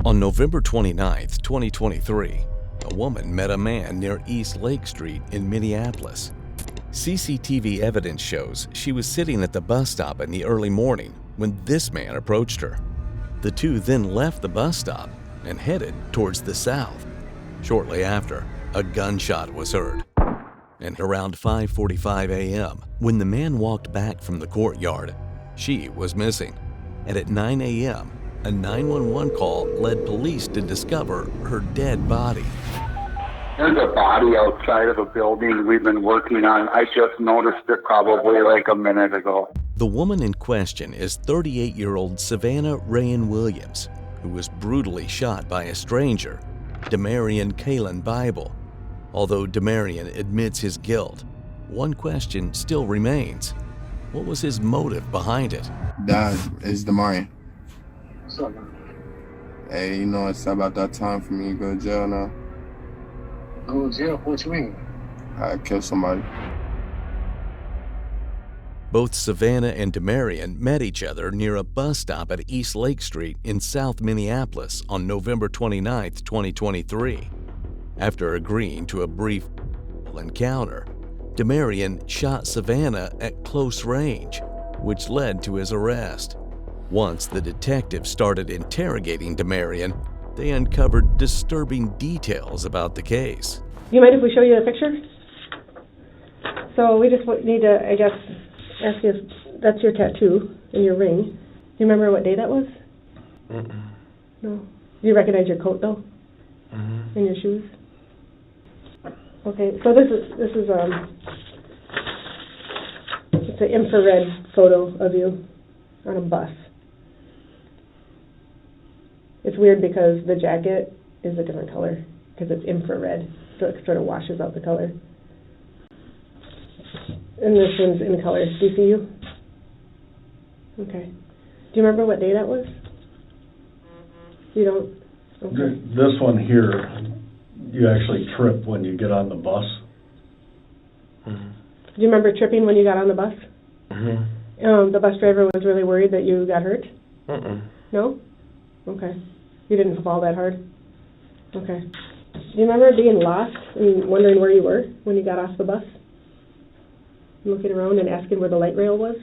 On November 29, 2023, a woman met a man near East Lake Street in Minneapolis. CCTV evidence shows she was sitting at the bus stop in the early morning when this man approached her. The two then left the bus stop and headed towards the south. Shortly after, a gunshot was heard. And around 5:45 a.m., when the man walked back from the courtyard, she was missing. And at 9 a.m., a 911 call led police to discover her dead body. There's a body outside of a building we've been working on. I just noticed it probably like a minute ago. The woman in question is 38-year-old Savannah Ryans Williams, who was brutally shot by a stranger, Damarean Kaylon Bible. Although Damarean admits his guilt, one question still remains. What was his motive behind it? Dad, it's Damarean. Hey, you know, it's about that time for me to go to jail now. Go to jail? What you mean? I killed somebody. Both Savannah and Damarean met each other near a bus stop at East Lake Street in South Minneapolis on November 29, 2023. After agreeing to a brief encounter, Damarean shot Savannah at close range, which led to his arrest. Once the detectives started interrogating Damarean, they uncovered disturbing details about the case. You mind if we show you the picture? So we just need to, I guess, ask you if that's your tattoo and your ring. Do you remember what day that was? Mm-mm. No. Do you recognize your coat though? Mm-hmm. And your shoes? Okay, so this is it's an infrared photo of you on a bus. It's weird because the jacket is a different color because it's infrared, so it sort of washes out the color. And this one's in color. Do you see you? Okay. Do you remember what day that was? You don't? Okay. This one here, you actually trip when you get on the bus. Mm-hmm. Do you remember tripping when you got on the bus? Mm-hmm. The bus driver was really worried that you got hurt? Mm-mm. No? Okay. You didn't fall that hard? Okay. Do you remember being lost and wondering where you were when you got off the bus? Looking around and asking where the light rail was?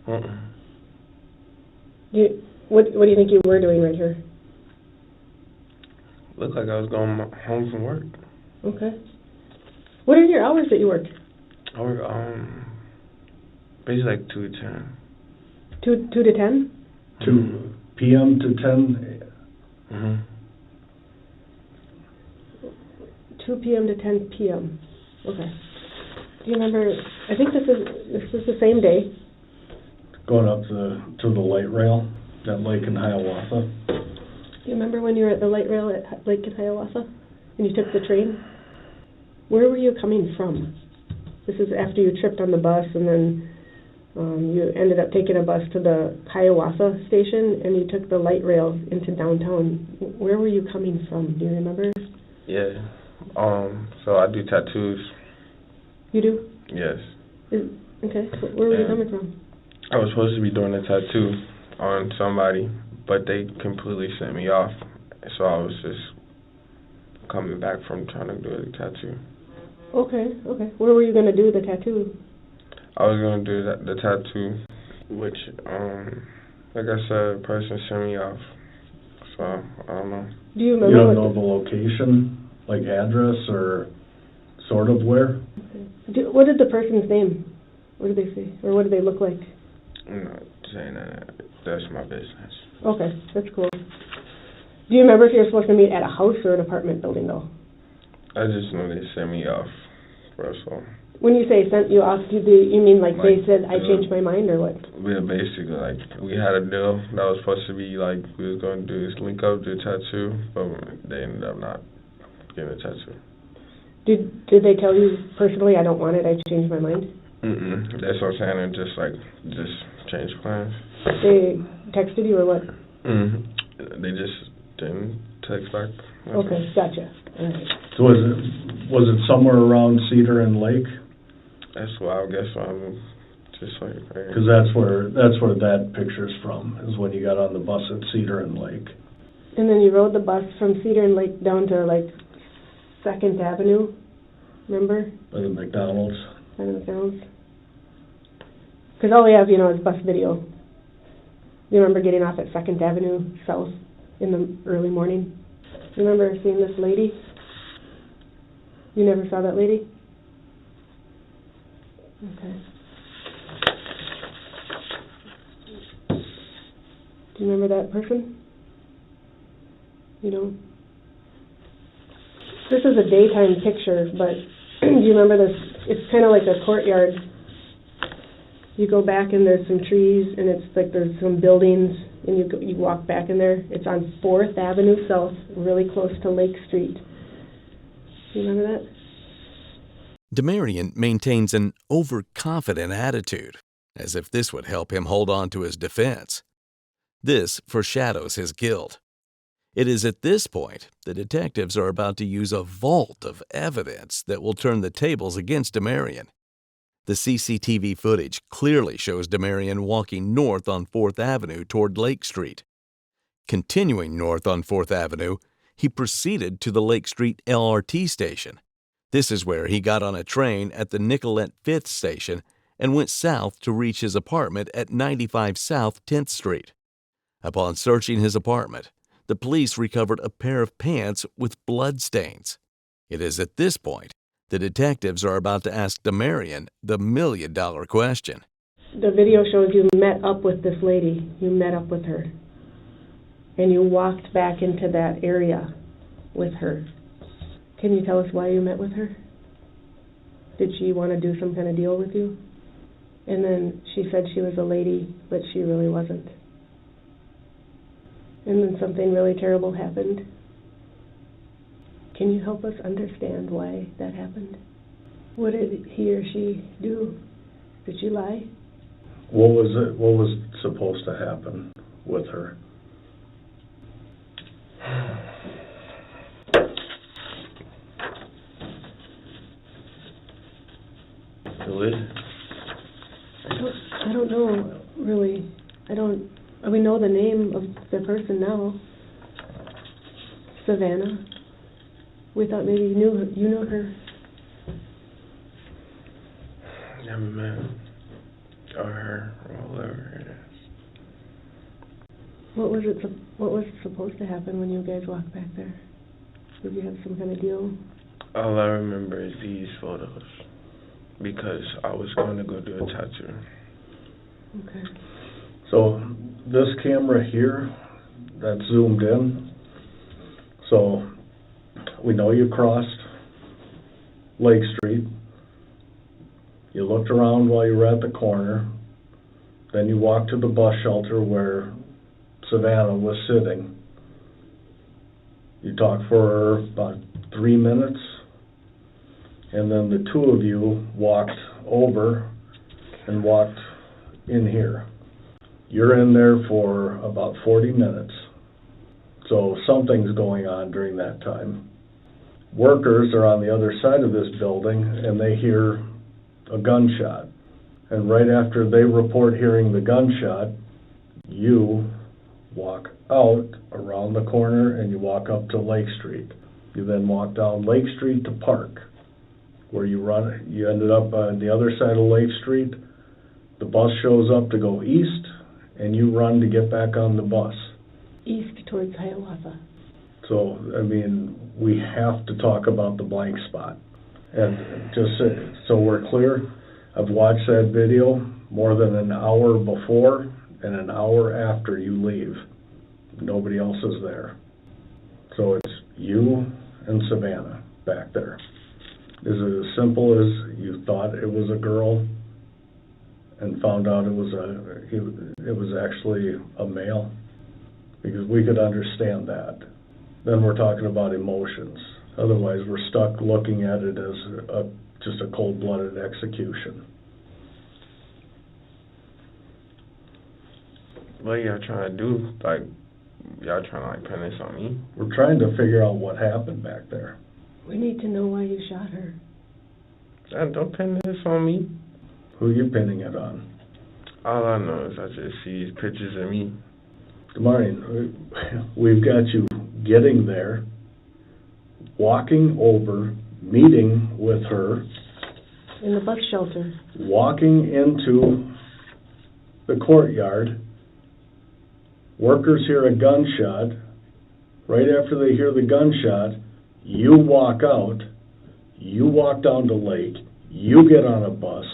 Mm-mm. What do you think you were doing right here? Looked like I was going home from work. Okay. What are your hours that you work? I work, basically like 2 to 10. 2 to 10? 2 p.m. to 10. Mm-hmm. 2 p.m. to 10 p.m. Okay. Do you remember? I think this is the same day. Going up to the light rail, that lake in Hiawatha. Do you remember when you were at the light rail at Lake in Hiawatha and you took the train? Where were you coming from? This is after you tripped on the bus and then you ended up taking a bus to the Hiawatha station and you took the light rail into downtown. Where were you coming from? Do you remember? Yeah. So I do tattoos. You do? Yes. Okay. Where were you coming from? I was supposed to be doing a tattoo on somebody, but they completely sent me off. So I was just coming back from trying to do a tattoo. Okay. Where were you going to do the tattoo? I was going to do the tattoo, which, like I said, a person sent me off. So, I don't know. Do you remember? You don't know the location, like address or sort of where? Okay. What did the person's name? What did they say? Or what did they look like? I'm not saying that. That's my business. Okay, that's cool. Do you remember if you were supposed to meet at a house or an apartment building, though? I just know they sent me off, first of all. When you say sent you off, you mean like they said, I changed my mind, or what? Yeah, basically, like, we had a deal that was supposed to be, like, we was going to do this link up, do a tattoo, but they ended up not getting a tattoo. Did they tell you personally, I don't want it, I changed my mind? Mm-mm. That's what I'm saying, just change plans. They texted you or what? Mm-hmm. They just didn't text back. Okay, gotcha. All right. So was it somewhere around Cedar and Lake? That's why I guess I'm just Just like right. Because that's where that picture's from, is when you got on the bus at Cedar and Lake. And then you rode the bus from Cedar and Lake down to, like, 2nd Avenue, remember? By the McDonald's. By the McDonald's. Because all we have, you know, is bus video. You remember getting off at 2nd Avenue South in the early morning? You remember seeing this lady? You never saw that lady? Okay. Do you remember that person? You don't? This is a daytime picture, but do you remember this? It's kind of like a courtyard. You go back and there's some trees, and it's like there's some buildings, and you walk back in there. It's on 4th Avenue South, really close to Lake Street. Do you remember that? Damarean maintains an overconfident attitude, as if this would help him hold on to his defense. This foreshadows his guilt. It is at this point the detectives are about to use a vault of evidence that will turn the tables against Damarean. The CCTV footage clearly shows Damarean walking north on 4th Avenue toward Lake Street. Continuing north on 4th Avenue, he proceeded to the Lake Street LRT station. This is where he got on a train at the Nicollet 5th station and went south to reach his apartment at 95 South 10th Street. Upon searching his apartment, the police recovered a pair of pants with blood stains. It is at this point the detectives are about to ask Damarean the million-dollar question. The video shows you met up with this lady. You met up with her. And you walked back into that area with her. Can you tell us why you met with her? Did she want to do some kind of deal with you? And then she said she was a lady, but she really wasn't. And then something really terrible happened. Can you help us understand why that happened? What did he or she do? Did she lie? What was supposed to happen with her? I don't know, really. We know the name of the person now. Savannah. We thought maybe you knew her. Never met or her or whoever it is. What was supposed to happen when you guys walked back there? Did you have some kind of deal? All I remember is these photos because I was going to go do a tattoo. Okay. So this camera here, that's zoomed in. So we know you crossed Lake Street. You looked around while you were at the corner. Then you walked to the bus shelter where Savannah was sitting. You talked for about 3 minutes. And then the two of you walked over and walked in here. You're in there for about 40 minutes. So something's going on during that time. Workers are on the other side of this building and they hear a gunshot. And right after they report hearing the gunshot, you walk out around the corner and you walk up to Lake Street. You then walk down Lake Street to Park, where you ended up on the other side of Lake Street. The bus shows up to go east, and you run to get back on the bus. East towards Hiawatha. So, I mean, we have to talk about the blank spot. And just so we're clear, I've watched that video more than an hour before and an hour after you leave. Nobody else is there. So it's you and Savannah back there. Is it as simple as you thought it was a girl and found out it was actually a male? Because we could understand that. Then we're talking about emotions. Otherwise, we're stuck looking at it as just a cold-blooded execution. What are y'all trying to do? Like, y'all trying to pin this on me? We're trying to figure out what happened back there. We need to know why you shot her. Don't pin this on me. Who are you pinning it on? All I know is I just see pictures of me. Damarean, we've got you getting there, walking over, meeting with her, In the bus shelter. walking into the courtyard. Workers hear a gunshot. Right after they hear the gunshot, you walk out, you walk down to Lake, you get on a bus.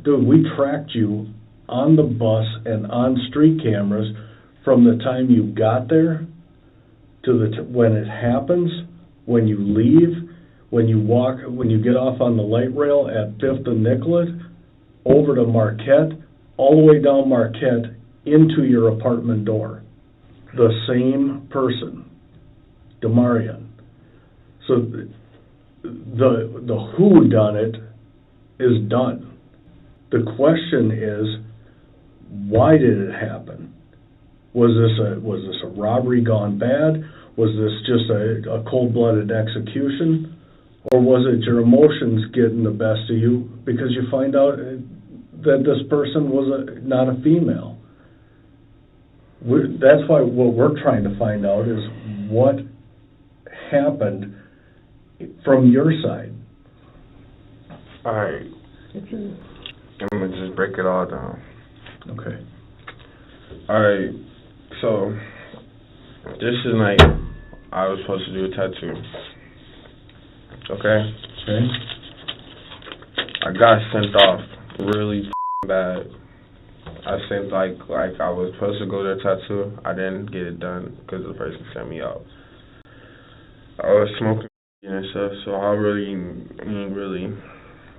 Dude, we tracked you on the bus and on street cameras from the time you got there to when it happens, when you leave, when you get off on the light rail at 5th and Nicollet, over to Marquette, all the way down Marquette into your apartment door. The same person, Damarean. So the who done it is done. The question is, why did it happen? Was this a robbery gone bad? Was this just a cold-blooded execution? Or was it your emotions getting the best of you because you find out that this person was not a female? That's why what we're trying to find out is what happened from your side. All right. I'm going to just break it all down. Okay. All right. So, this is night I was supposed to do a tattoo. Okay? Okay. I got sent off really bad. I sent like I was supposed to go to a tattoo. I didn't get it done because the person sent me out. I was smoking and stuff, so I really didn't really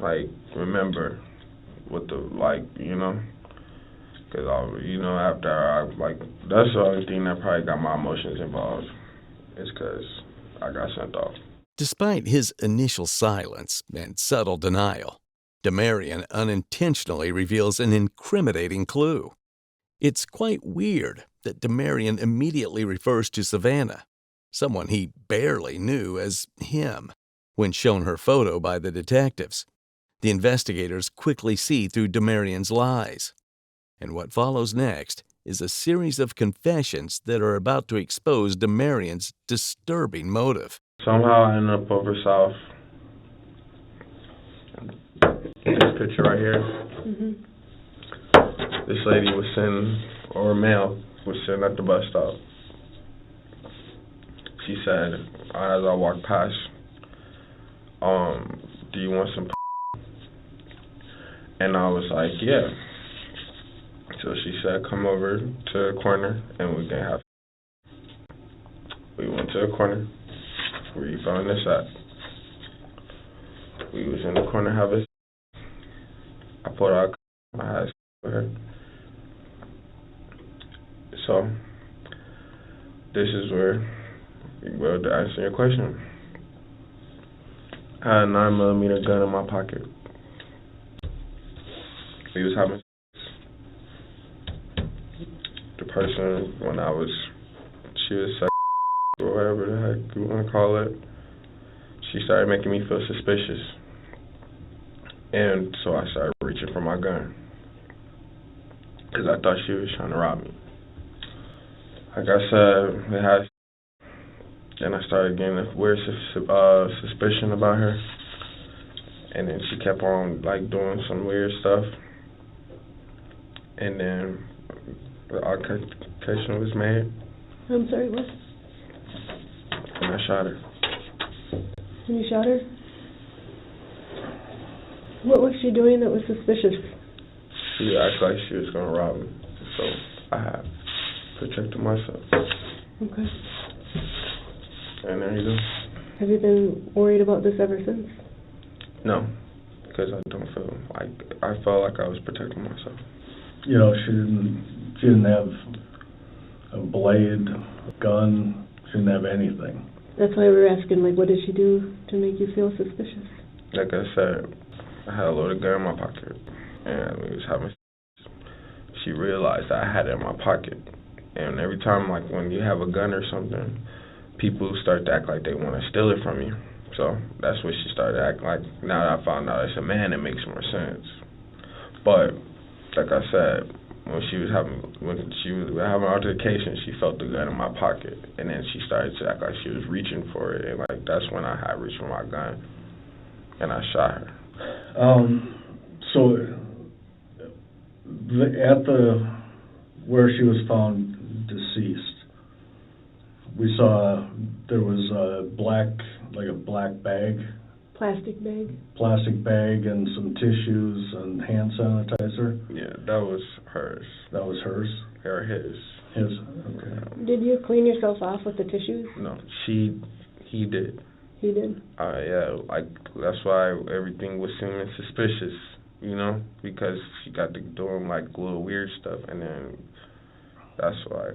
like remember what the because after I that's the only thing that probably got my emotions involved is because I got sent off. Despite his initial silence and subtle denial, Damarean unintentionally reveals an incriminating clue. It's quite weird that Damarean immediately refers to Savannah, someone he barely knew, as him, when shown her photo by the detectives. The investigators quickly see through Damarean's lies. And what follows next is a series of confessions that are about to expose Damarean's disturbing motive. Somehow I ended up over south. This picture right here. Mm-hmm. This lady was sitting, or a male, was sitting at the bus stop. She said, as I walked past, do you want some And I was like, yeah. So she said, come over to the corner and we can have. We went to the corner where you found this at. We was in the corner having. I put out. I had with her. So this is where, well, to answer your question, I had a 9mm gun in my pocket. We was having. The person, when she was sex or whatever the heck you want to call it, she started making me feel suspicious. And so I started reaching for my gun. Because I thought she was trying to rob me. Like I said, then I started getting a weird suspicion about her. And then she kept on, doing some weird stuff. And then the altercation was made. I'm sorry, what? And I shot her. And you shot her? What was she doing that was suspicious? She acted like she was going to rob me. So I had protected myself. Okay. And there you go. Have you been worried about this ever since? No, because I don't feel like, I felt like I was protecting myself. You know, she didn't have a blade, a gun, she didn't have anything. That's why we were asking, what did she do to make you feel suspicious? Like I said, I had a loaded gun in my pocket, and we was having. She realized that I had it in my pocket, and every time, when you have a gun or something, people start to act like they want to steal it from you. So that's what she started acting like. Now that I found out it's a man, it makes more sense. But like I said, when she was having an altercation, she felt the gun in my pocket, and then she started to act like she was reaching for it, and like that's when I had reached for my gun, and I shot her. So, where she was found deceased, we saw there was a black bag. Plastic bag And some tissues and hand sanitizer. Yeah, that was hers. That was hers? Or his. His, okay. Did you clean yourself off with the tissues? No, he did. He did? Yeah, like, that's why everything was seeming suspicious, you know, because she got to doing, like, little weird stuff, and then that's why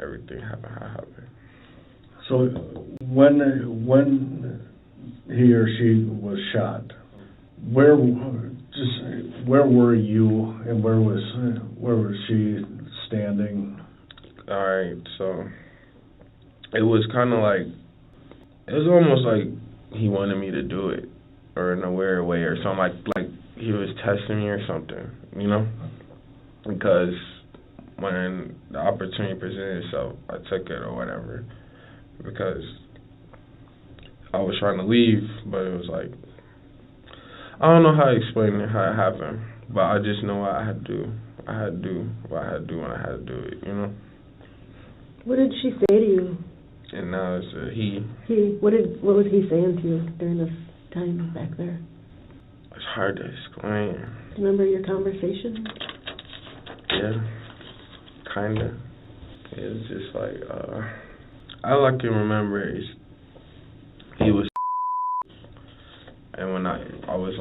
everything happened. So, when he or she was shot, where were you, and where was she standing? All right, so it was kind of like, it was almost like he wanted me to do it, or in a weird way, or something like he was testing me or something, you know? Because when the opportunity presented itself, I took it or whatever, because I was trying to leave, but it was like, I don't know how to explain it, how it happened, but I just know what I had to do. I had to do what I had to do when I had to do it, you know? What did she say to you? And now it's he. What was he saying to you during this time back there? It's hard to explain. Do you remember your conversation? Yeah, kinda. It's just like, all I can remember is he was, and when I was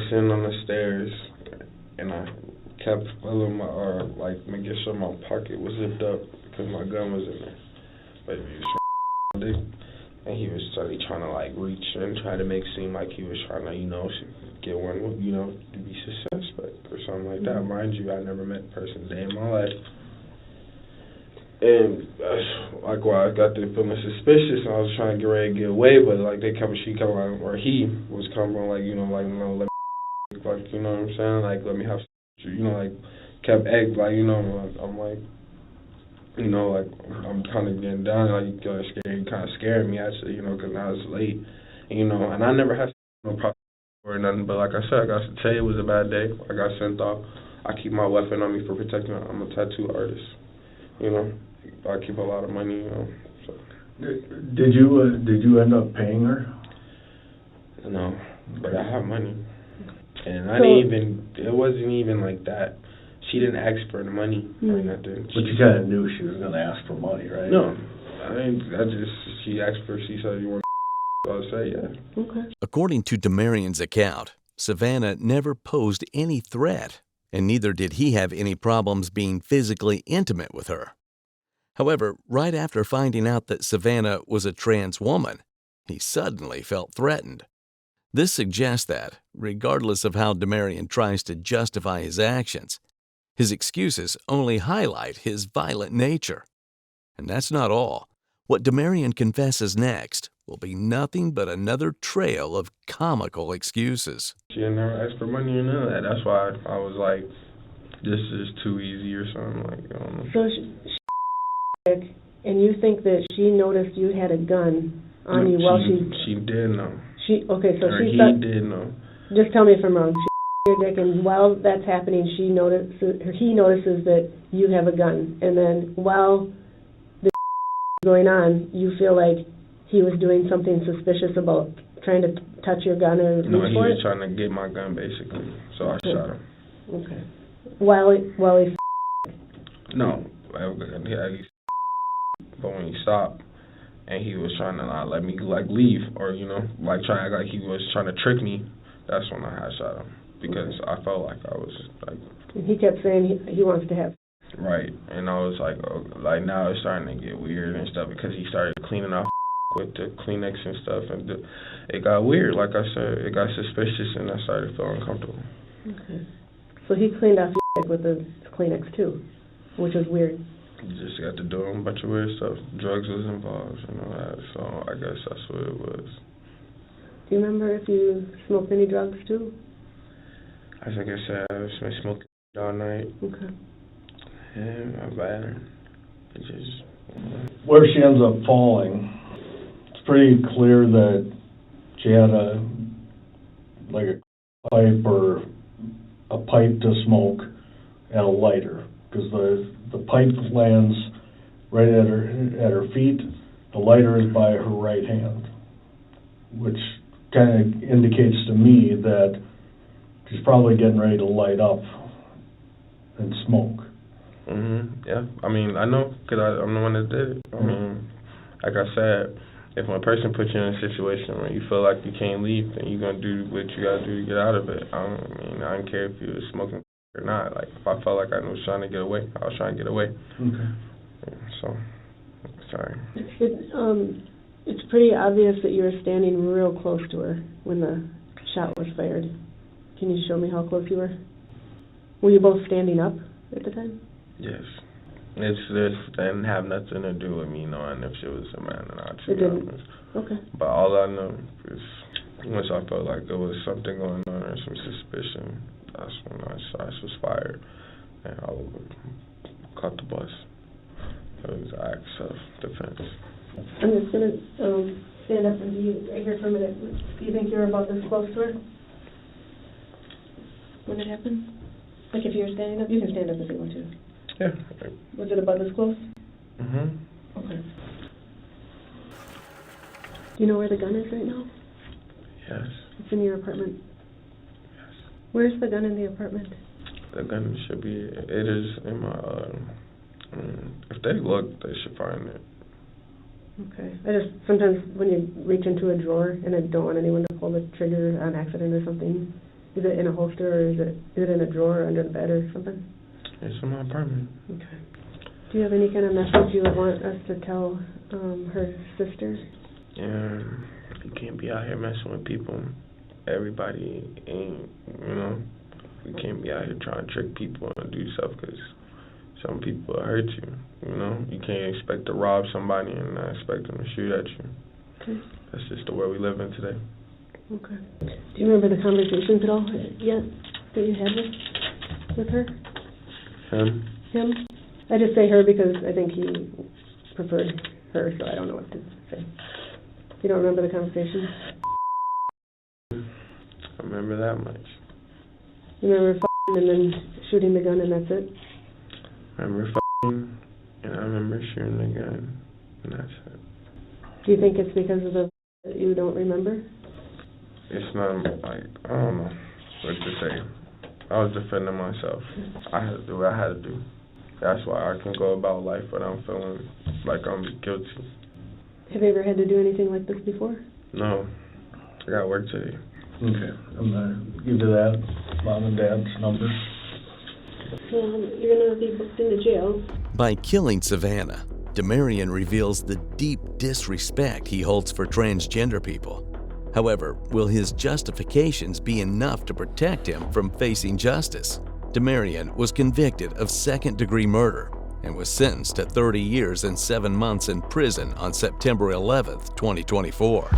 sitting on the stairs, and I kept feeling making sure my pocket was zipped up because my gun was in there. But he was and he was trying to like reach and try to make it seem like he was trying to, get one, to be suspect or something like that. Mind you, I never met a person a day in my life. And like, while I got to feeling suspicious, and I was trying to get ready to get away, but like he was coming on, let me, like, you know what I'm saying, like, let me have, like, kept acting like, I'm like, like, I'm kind of getting down, like, kind of scared me actually, because now it's late, and I never had no problem or nothing, but like I said, I got to tell you, it was a bad day. I got sent off. I keep my weapon on me for protection. I'm a tattoo artist, I keep a lot of money, So. Did you end up paying her? No, but I have money, and it wasn't even like that. She didn't ask for the money or nothing. But you kind of knew she was going to ask for money, right? No, she asked for. She said, "You want?" So I say, "Yeah." Okay. According to Damarean's account, Savannah never posed any threat, and neither did he have any problems being physically intimate with her. However, right after finding out that Savannah was a trans woman, he suddenly felt threatened. This suggests that, regardless of how Damarean tries to justify his actions, his excuses only highlight his violent nature. And that's not all. What Damarean confesses next will be nothing but another trail of comical excuses. She never asked for money or none of that. That's why I was like, this is too easy or something. Like, I don't know. So and you think that she noticed you had a gun on you while she did know. He did know. Just tell me if I'm wrong. She your dick, and while that's happening, he notices that you have a gun, and then while the is going on, you feel like he was doing something suspicious about trying to touch your gun or reach for it? No, he was trying to get my gun basically, so I shot him. Okay. While he No, but when he stopped and he was trying to not let me like leave or trying like he was trying to trick me, that's when I had shot him because I felt like I was like. He kept saying he wants to have. Right, and I was like, like now it's starting to get weird and stuff because he started cleaning off with the Kleenex and stuff, and it got weird. Like I said, it got suspicious, and I started feeling uncomfortable. Okay. So he cleaned off your with the Kleenex too, which was weird. Just got to doing a bunch of weird stuff. Drugs was involved, that. So I guess that's what it was. Do you remember if you smoked any drugs too? I think I said I was smoking all night. Okay. And I bat her. It just... Where she ends up falling, it's pretty clear that she had a pipe or a pipe to smoke and a lighter, because the pipe lands right at her feet. The lighter is by her right hand, which kind of indicates to me that she's probably getting ready to light up and smoke. Yeah. I mean, I know, because I'm the one that did it. I mean, like I said, if one person puts you in a situation where you feel like you can't leave, then you're going to do what you got to do to get out of it. I don't care if you was smoking or not. Like, if I felt like I was trying to get away, I was trying to get away. Okay. Yeah, so, sorry. It's pretty obvious that you were standing real close to her when the shot was fired. Can you show me how close you were? Were you both standing up at the time? Yes. This didn't have nothing to do with me knowing if she was a man or not. It didn't? Okay. But all I know is once I felt like there was something going on or some suspicion, that's when I was fired. And I caught the bus. It was an act of defense. I'm just going to stand up and be right here for a minute. Do you think you were about this close to her when it happened? Like if you were standing up? You can stand up if you want to. Yeah. Was it about this close? Mm-hmm. Okay. Do you know where the gun is right now? Yes. It's in your apartment. Yes. Where's the gun in the apartment? The gun should be, it is in my, if they look, they should find it. Okay. I just, sometimes when you reach into a drawer and I don't want anyone to pull the trigger on accident or something, is it in a holster or is it in a drawer under the bed or something? It's in my apartment. Okay. Do you have any kind of message you would want us to tell her sister? Yeah, you can't be out here messing with people. Everybody ain't, you can't be out here trying to trick people and do stuff because some people will hurt you, You can't expect to rob somebody and not expect them to shoot at you. Okay. That's just the world we live in today. Okay. Do you remember the conversations at all yet that you had with her? Him? I just say her because I think he preferred her, so I don't know what to say. You don't remember the conversation? I remember that much. You remember f***ing and then shooting the gun and that's it? I remember f***ing and I remember shooting the gun and that's it. Do you think it's because of the that you don't remember? It's not like, I don't know what to say. I was defending myself. I had to do what I had to do. That's why I can go about life without feeling like I'm guilty. Have you ever had to do anything like this before? No. I got work today. Okay. I'm going to give you that mom and dad's number. You're going to be booked into jail. By killing Savannah, Damarean reveals the deep disrespect he holds for transgender people. However, will his justifications be enough to protect him from facing justice? Damarean was convicted of second-degree murder and was sentenced to 30 years and 7 months in prison on September 11, 2024.